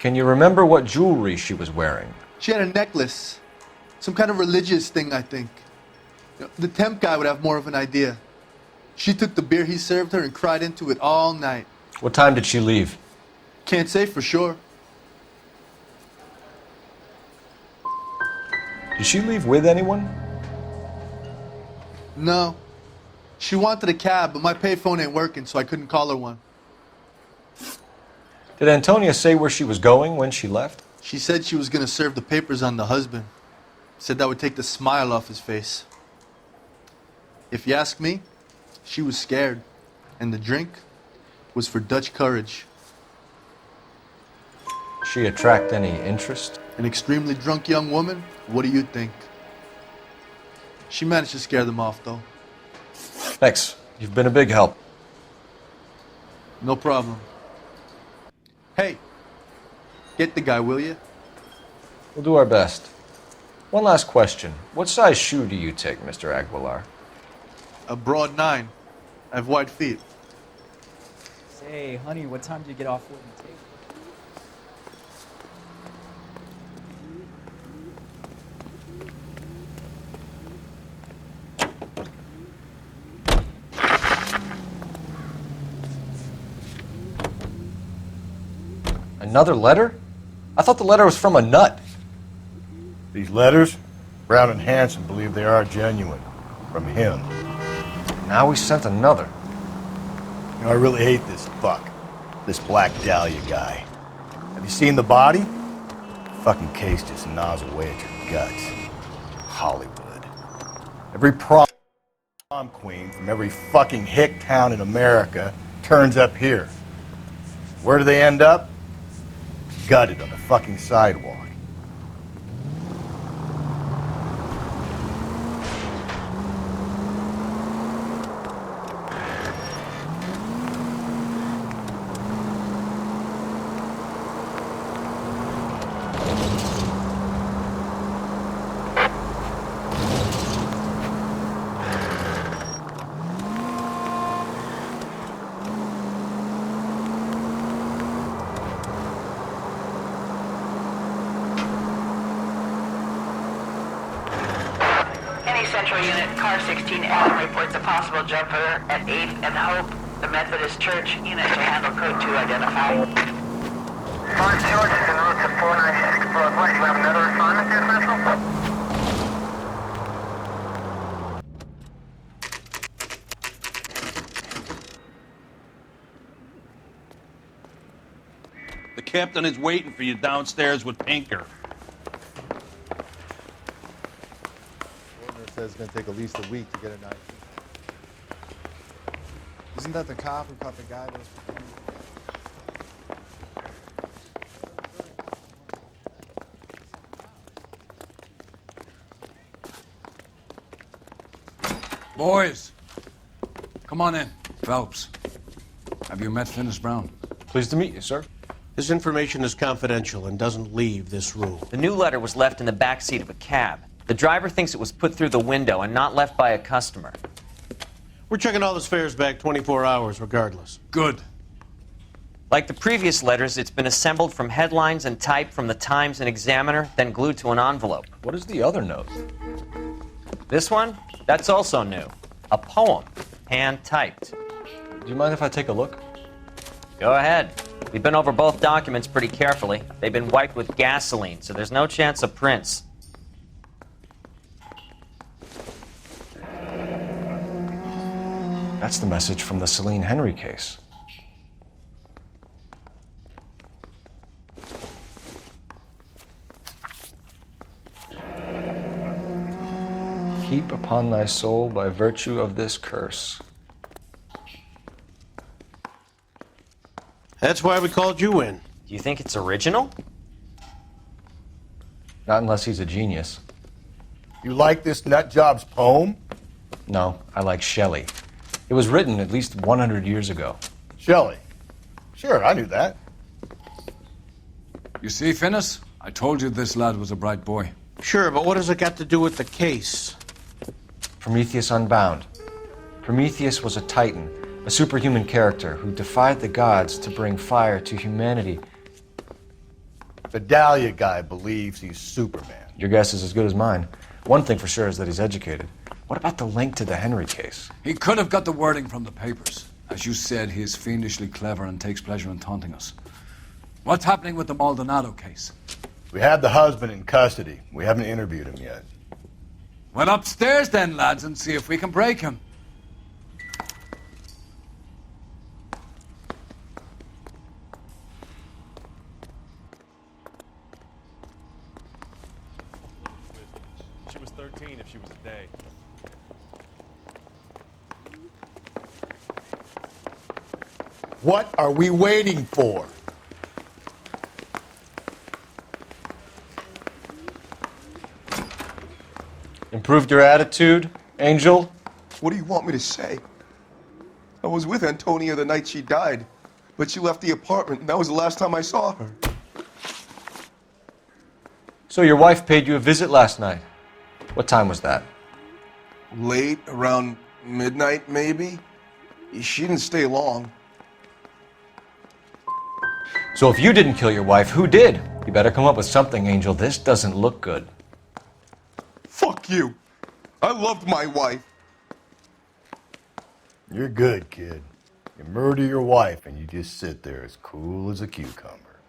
Can you remember what jewelry she was wearing? She had a necklace. Some kind of religious thing, I think. The temp guy would have more of an idea. She took the beer he served her and cried into it all night. What time did she leave? Can't say for sure. Did she leave with anyone? No. She wanted a cab, but my payphone ain't working, so I couldn't call her one. Did Antonia say where she was going when she left? She said she was gonna serve the papers on the husband. Said that would take the smile off his face. If you ask me, she was scared. And the drink was for Dutch courage. She attract any interest? An extremely drunk young woman? What do you think? She managed to scare them off, though. Thanks. You've been a big help. No problem. Hey, get the guy, will you? We'll do our best. One last question. What size shoe do you take, Mr. Aguilar? A broad 9. I have wide feet. Say, honey, what time do you get off work and take? Another letter? I thought the letter was from a nut. These letters, Brown and Hanson believe they are genuine. From him. Now we sent another. You know, I really hate this fuck. This Black Dahlia guy. Have you seen the body? The fucking case just gnaws away at your guts. Hollywood. Every prom queen from every fucking hick town in America turns up here. Where do they end up? Gutted on the fucking sidewalk. Central Unit, Car 16 Adam reports a possible jumper at 8th and Hope, the Methodist Church. Unit to handle code 2 identify. Mark George is en route to 496 Broadway. You have another assignment here, Central? The captain is waiting for you downstairs with Pinker. It's going to take at least a week to get a night. Isn't that the cop who caught the guy that was... Boys, come on in. Phelps, have you met Finis Brown? Pleased to meet you, sir. This information is confidential and doesn't leave this room. The new letter was left in the back seat of a cab. The driver thinks it was put through the window and not left by a customer. We're checking all his fares back 24 hours regardless. Good. Like the previous letters, it's been assembled from headlines and typed from the Times and Examiner, then glued to an envelope. What is the other note? This one? That's also new. A poem, hand-typed. Do you mind if I take a look? Go ahead. We've been over both documents pretty carefully. They've been wiped with gasoline, so there's no chance of prints. That's the message from the Celine Henry case. Keep upon thy soul by virtue of this curse. That's why we called you in. Do you think it's original? Not unless he's a genius. You like this nutjob's poem? No, I like Shelley. It was written at least 100 years ago. Shelley? Sure, I knew that. You see, Finis? I told you this lad was a bright boy. Sure, but what has it got to do with the case? Prometheus Unbound. Prometheus was a titan, a superhuman character who defied the gods to bring fire to humanity. The Dahlia guy believes he's Superman. Your guess is as good as mine. One thing for sure is that he's educated. What about the link to the Henry case? He could have got the wording from the papers. As you said, he is fiendishly clever and takes pleasure in taunting us. What's happening with the Maldonado case? We have the husband in custody. We haven't interviewed him yet. Well, upstairs then, lads, and see if we can break him. She was 13 if she was a day. What are we waiting for? Improved your attitude, Angel? What do you want me to say? I was with Antonia the night she died, but she left the apartment, and that was the last time I saw her. So your wife paid you a visit last night. What time was that? Late, around midnight, maybe? She didn't stay long. So if you didn't kill your wife, who did? You better come up with something, Angel. This doesn't look good. Fuck you. I loved my wife. You're good, kid. You murder your wife and you just sit there as cool as a cucumber.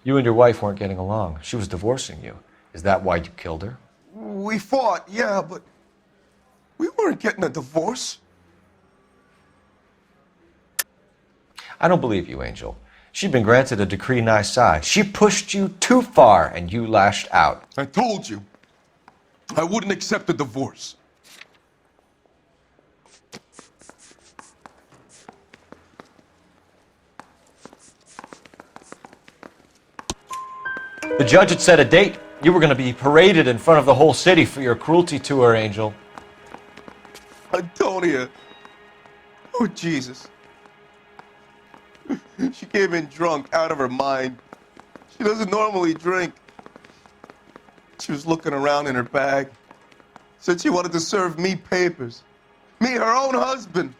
You and your wife weren't getting along. She was divorcing you. Is that why you killed her? We fought, yeah, but we weren't getting a divorce. I don't believe you, Angel. She'd been granted a decree nisi. She pushed you too far and you lashed out. I told you. I wouldn't accept a divorce. The judge had set a date. You were going to be paraded in front of the whole city for your cruelty to her, Angel. Antonia. Oh, Jesus. She came in drunk, out of her mind. She doesn't normally drink. She was looking around in her bag. Said she wanted to serve me papers. Me, her own husband.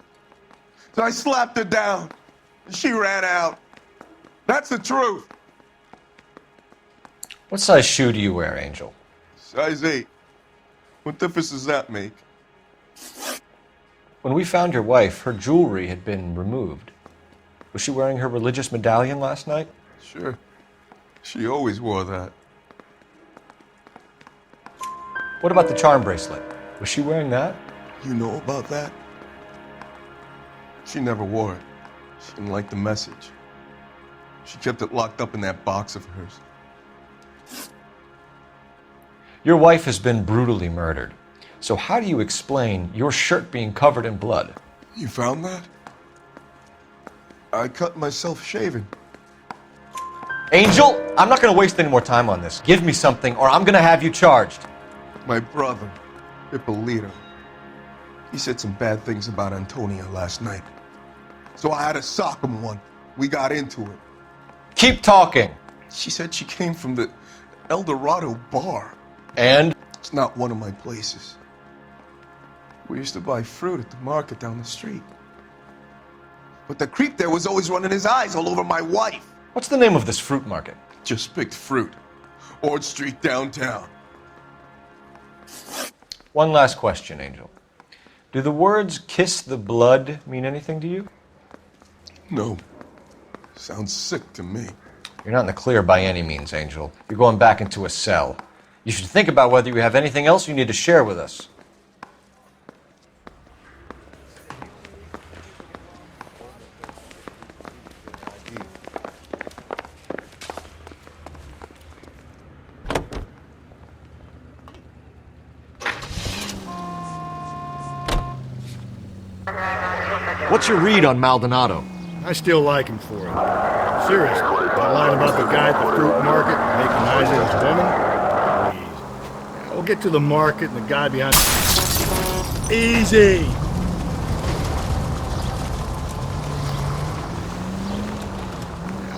So I slapped her down. She ran out. That's the truth. What size shoe do you wear, Angel? Size 8. What difference does that make? When we found your wife, her jewelry had been removed. Was she wearing her religious medallion last night? Sure. She always wore that. What about the charm bracelet? Was she wearing that? You know about that? She never wore it. She didn't like the message. She kept it locked up in that box of hers. Your wife has been brutally murdered. So how do you explain your shirt being covered in blood? You found that? I cut myself shaving. Angel, I'm not going to waste any more time on this. Give me something or I'm going to have you charged. My brother, Ippolito, he said some bad things about Antonia last night. So I had to sock him one. We got into it. Keep talking. She said she came from the El Dorado bar. And? It's not one of my places. We used to buy fruit at the market down the street. But the creep there was always running his eyes all over my wife. What's the name of this fruit market? Just picked fruit. Ord Street downtown. One last question, Angel. Do the words kiss the blood mean anything to you? No. Sounds sick to me. You're not in the clear by any means, Angel. You're going back into a cell. You should think about whether you have anything else you need to share with us. What's your read on Maldonado? I still like him for it. Seriously, that line about the guy at the fruit market making eyes at his woman? Please. We'll get to the market and the guy behind... Easy!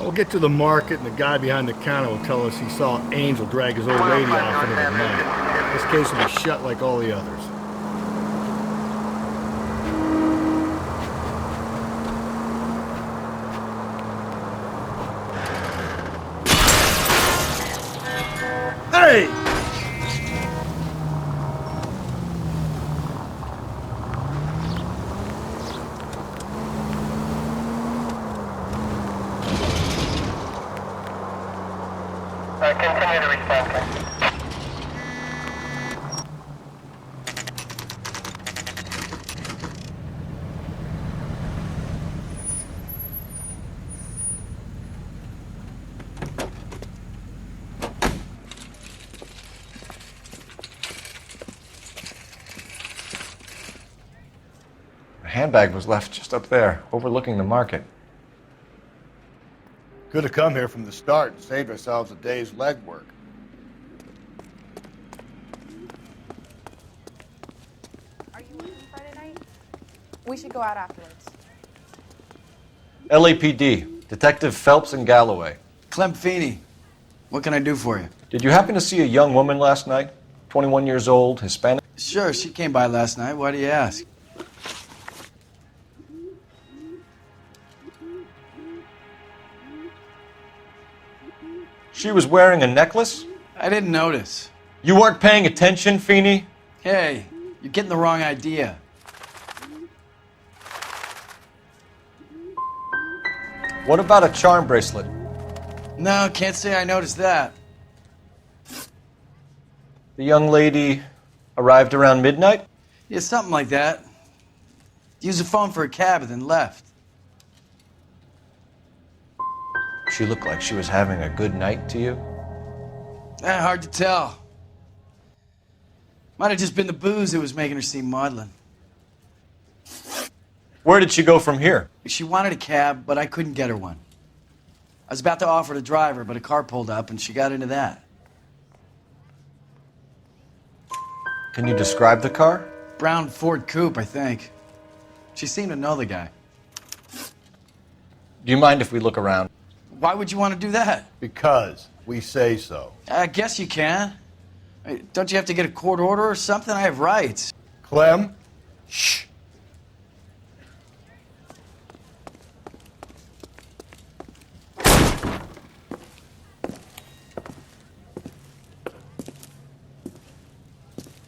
We'll get to the market and the guy behind the counter will tell us he saw Angel drag his old lady off into the night. This case will be shut like all the others. here to respond, sir. The handbag was left just up there, overlooking the market. Could have come here from the start and saved ourselves a day's legwork. Are you working Friday night? We should go out afterwards. LAPD, Detective Phelps and Galloway. Clem Feeney, what can I do for you? Did you happen to see a young woman last night? 21 years old, Hispanic? Sure, she came by last night. Why do you ask? She was wearing a necklace? I didn't notice. You weren't paying attention, Feeney? Hey, you're getting the wrong idea. What about a charm bracelet? No, can't say I noticed that. The young lady arrived around midnight? Yeah, something like that. Used the phone for a cab and then left. She looked like she was having a good night to you? Hard to tell. Might have just been the booze that was making her seem maudlin. Where did she go from here? She wanted a cab, but I couldn't get her one. I was about to offer to drive her, but a car pulled up and she got into that. Can you describe the car? Brown Ford Coupe, I think. She seemed to know the guy. Do you mind if we look around? Why would you want to do that? Because we say so. I guess you can. Hey, don't you have to get a court order or something? I have rights. Clem? Shh.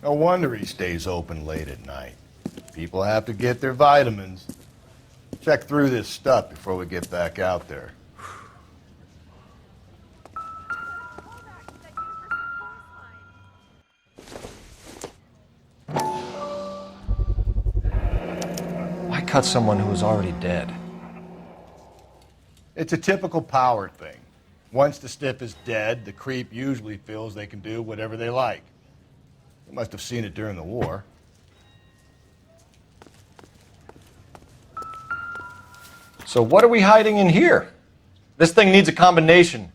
No wonder he stays open late at night. People have to get their vitamins. Check through this stuff before we get back out there. Why cut someone who was already dead? It's a typical power thing. Once the stiff is dead, the creep usually feels they can do whatever they like. You must have seen it during the war. So what are we hiding in here? This thing needs a combination.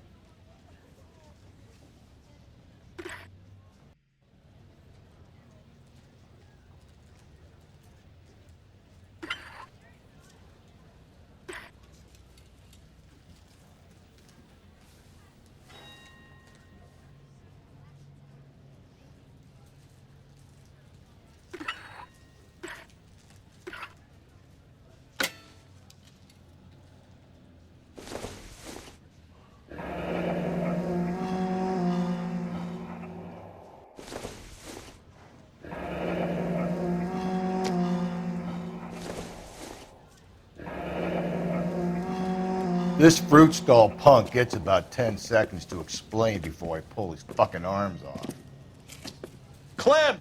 This fruit stall punk gets about 10 seconds to explain before I pull his fucking arms off. Clem!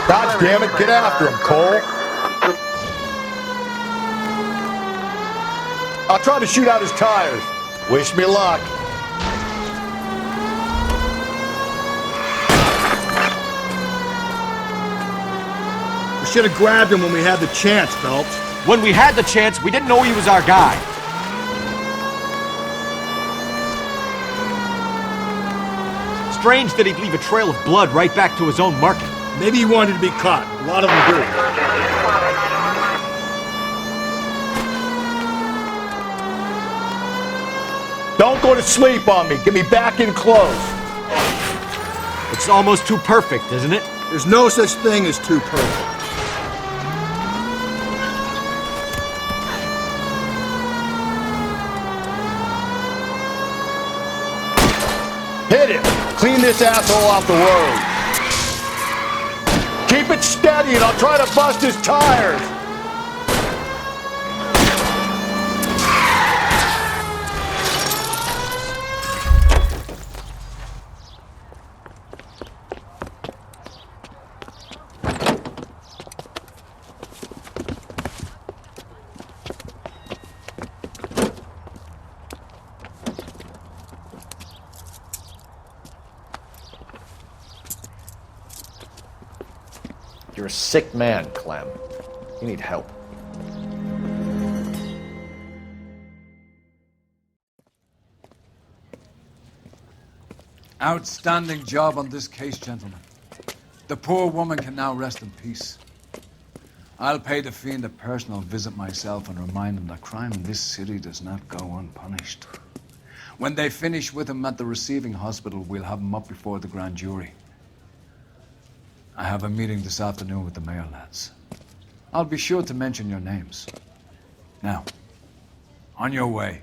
God damn it, get after him, Cole! I'll try to shoot out his tires. Wish me luck. We should have grabbed him when we had the chance, Phelps. When we had the chance, we didn't know he was our guy. Strange that he'd leave a trail of blood right back to his own market. Maybe he wanted to be caught. A lot of them do. Don't go to sleep on me. Get me back in close. It's almost too perfect, isn't it? There's no such thing as too perfect. Clean this asshole off the road. Keep it steady and I'll try to bust his tires. You're a sick man, Clem. You need help. Outstanding job on this case, gentlemen. The poor woman can now rest in peace. I'll pay the fiend a personal visit myself and remind him that crime in this city does not go unpunished. When they finish with him at the receiving hospital, we'll have him up before the grand jury. I have a meeting this afternoon with the mayor lads. I'll be sure to mention your names. Now, on your way.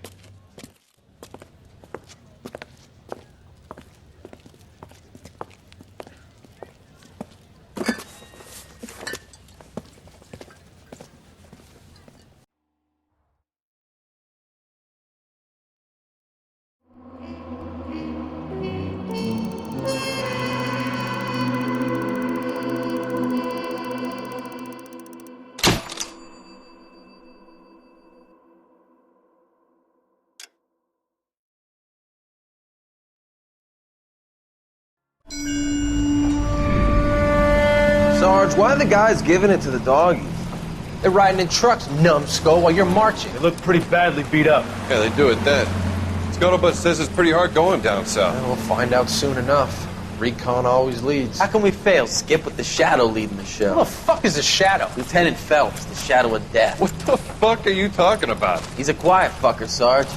Sarge, why are the guys giving it to the doggies? They're riding in trucks, numbskull, while you're marching. They look pretty badly beat up. Yeah, they do at that. Scuttlebutt says it's pretty hard going down south. We'll find out soon enough. Recon always leads. How can we fail, Skip, with the Shadow leading the show? Who the fuck is the Shadow? Lieutenant Phelps, the Shadow of Death. What the fuck are you talking about? He's a quiet fucker, Sarge.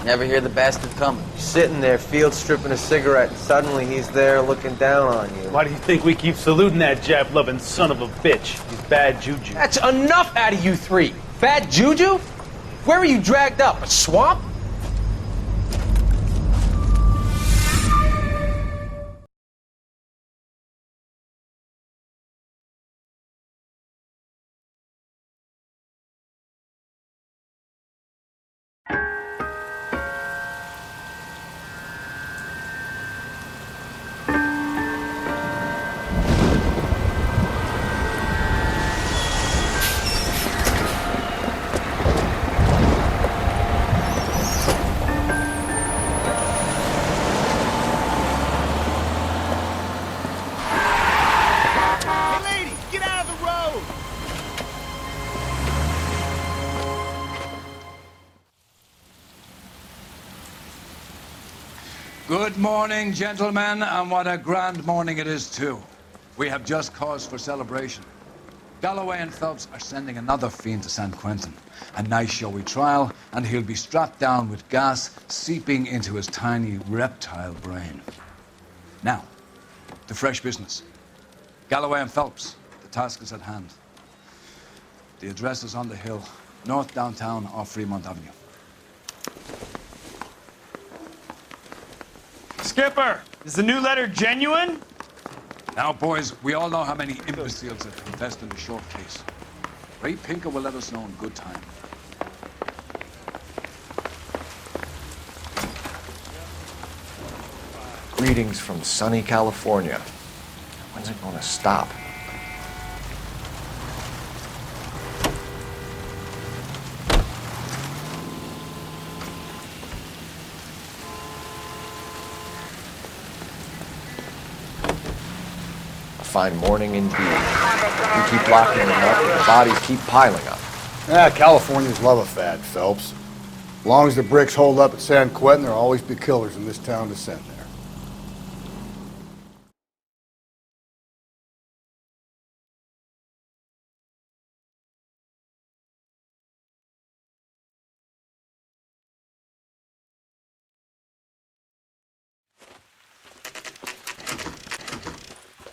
Never hear the bastard coming. You're sitting there, field stripping a cigarette, and suddenly he's there looking down on you. Why do you think we keep saluting that Jap-loving son of a bitch? He's bad juju. That's enough out of you three. Bad juju? Where were you dragged up? A swamp? Good morning, gentlemen, and what a grand morning it is, too. We have just cause for celebration. Galloway and Phelps are sending another fiend to San Quentin. A nice showy trial, and he'll be strapped down with gas seeping into his tiny reptile brain. Now, to fresh business. Galloway and Phelps, the task is at hand. The address is on the hill, north downtown off Fremont Avenue. Skipper, is the new letter genuine? Now, boys, we all know how many imbeciles have confessed in the short case. Ray Pinker will let us know in good time. Greetings from sunny California. When's it gonna stop? Fine morning indeed. We keep locking them up and the bodies keep piling up. Californians love a fad, Phelps. As long as the bricks hold up at San Quentin, there'll always be killers in this town to send there.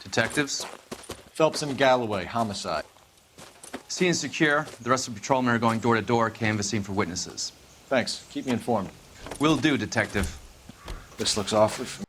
Detectives? Phelps and Galloway, homicide. Scene is secure. The rest of the patrolmen are going door to door, canvassing for witnesses. Thanks. Keep me informed. Will do, Detective. This looks awfully familiar.